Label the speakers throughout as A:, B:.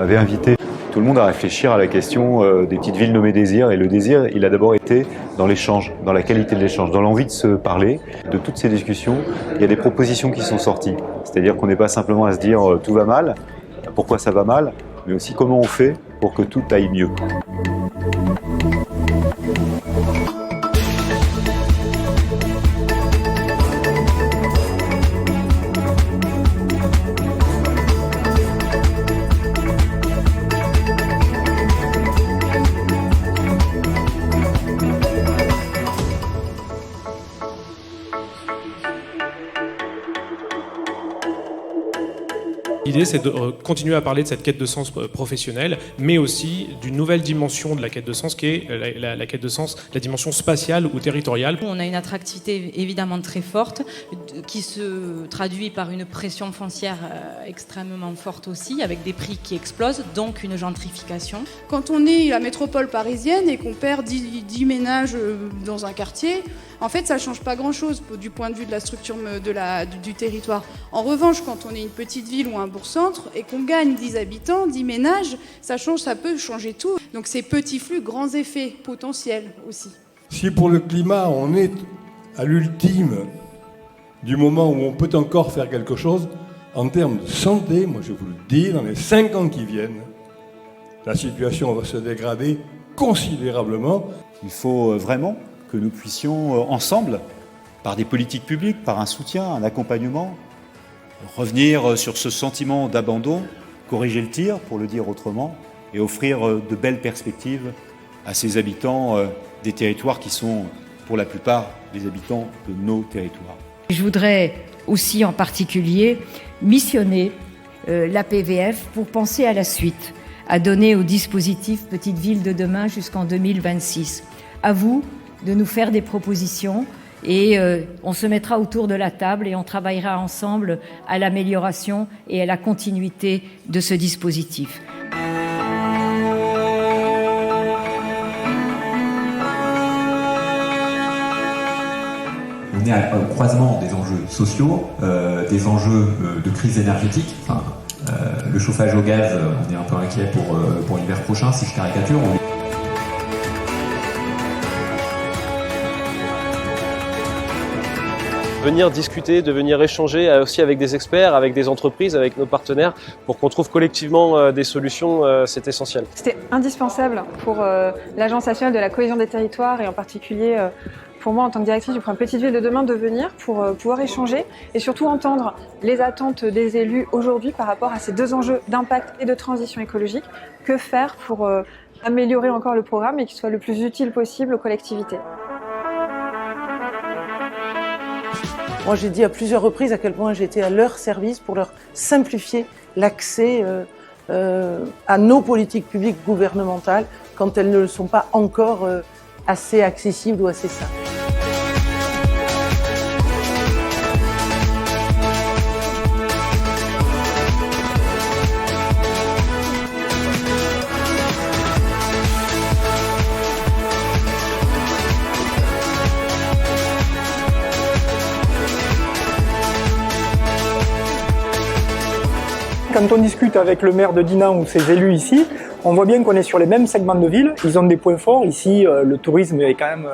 A: m'avait invité tout le monde à réfléchir à la question des petites villes nommées désirs. Et le désir, il a d'abord été dans l'échange, dans la qualité de l'échange, dans l'envie de se parler. De toutes ces discussions, il y a des propositions qui sont sorties. C'est-à-dire qu'on n'est pas simplement à se dire tout va mal, pourquoi ça va mal, mais aussi comment on fait pour que tout aille mieux.
B: L'idée, c'est de continuer à parler de cette quête de sens professionnelle, mais aussi d'une nouvelle dimension de la quête de sens, qui est la quête de sens, la dimension spatiale ou territoriale.
C: On a une attractivité évidemment très forte, qui se traduit par une pression foncière extrêmement forte aussi, avec des prix qui explosent, donc une gentrification.
D: Quand on est la métropole parisienne et qu'on perd 10 ménages dans un quartier, en fait, ça ne change pas grand-chose du point de vue de la structure du territoire. En revanche, quand on est une petite ville ou un bourg-centre et qu'on gagne 10 habitants, 10 ménages, ça peut changer tout. Donc ces petits flux, grands effets potentiels aussi.
E: Si pour le climat, on est à l'ultime du moment où on peut encore faire quelque chose, en termes de santé, moi je vous le dis, dans les 5 ans qui viennent, la situation va se dégrader considérablement.
F: Il faut vraiment que nous puissions ensemble, par des politiques publiques, par un soutien, un accompagnement, revenir sur ce sentiment d'abandon, corriger le tir, pour le dire autrement, et offrir de belles perspectives à ces habitants des territoires qui sont, pour la plupart, les habitants de nos territoires.
G: Je voudrais aussi en particulier missionner l'APVF pour penser à la suite, à donner au dispositif Petites Villes de demain jusqu'en 2026. À vous de nous faire des propositions et on se mettra autour de la table et on travaillera ensemble à l'amélioration et à la continuité de ce dispositif.
H: On est au croisement des enjeux sociaux, des enjeux de crise énergétique. Enfin, le chauffage au gaz, on est un peu inquiet pour l'hiver prochain, si je caricature.
I: Venir discuter, de venir échanger aussi avec des experts, avec des entreprises, avec nos partenaires, pour qu'on trouve collectivement des solutions, c'est essentiel.
J: C'était indispensable pour l'Agence nationale de la cohésion des territoires et en particulier pour moi en tant que directrice du programme Petites Villes de demain de venir pour pouvoir échanger et surtout entendre les attentes des élus aujourd'hui par rapport à ces deux enjeux d'impact et de transition écologique. Que faire pour améliorer encore le programme et qu'il soit le plus utile possible aux collectivités.
K: Moi, j'ai dit à plusieurs reprises à quel point j'étais à leur service pour leur simplifier l'accès à nos politiques publiques gouvernementales quand elles ne le sont pas encore assez accessibles ou assez simples.
L: Quand on discute avec le maire de Dinan ou ses élus ici, on voit bien qu'on est sur les mêmes segments de ville. Ils ont des points forts. Ici, le tourisme est quand même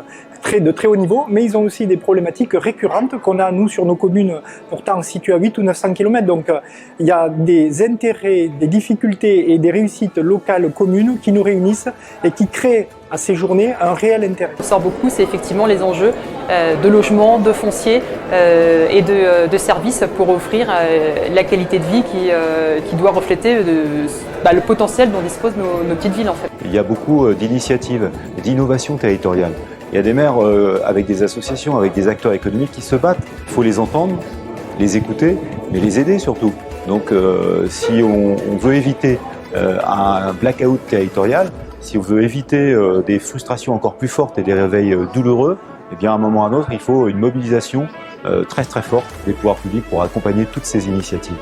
L: de très haut niveau, mais ils ont aussi des problématiques récurrentes qu'on a, nous, sur nos communes, pourtant situées à 8 ou 900 km. Donc, il y a des intérêts, des difficultés et des réussites locales communes qui nous réunissent et qui créent à ces journées un réel intérêt.
M: Ce qui sort beaucoup, c'est effectivement les enjeux de logement, de foncier et de services pour offrir la qualité de vie qui doit refléter le potentiel dont disposent nos petites villes en fait.
A: Il y a beaucoup d'initiatives, d'innovations territoriales. Il y a des maires avec des associations, avec des acteurs économiques qui se battent. Il faut les entendre, les écouter, mais les aider surtout. Donc si on veut éviter un blackout territorial, si on veut éviter des frustrations encore plus fortes et des réveils douloureux, eh bien à un moment ou à un autre, il faut une mobilisation très très forte des pouvoirs publics pour accompagner toutes ces initiatives.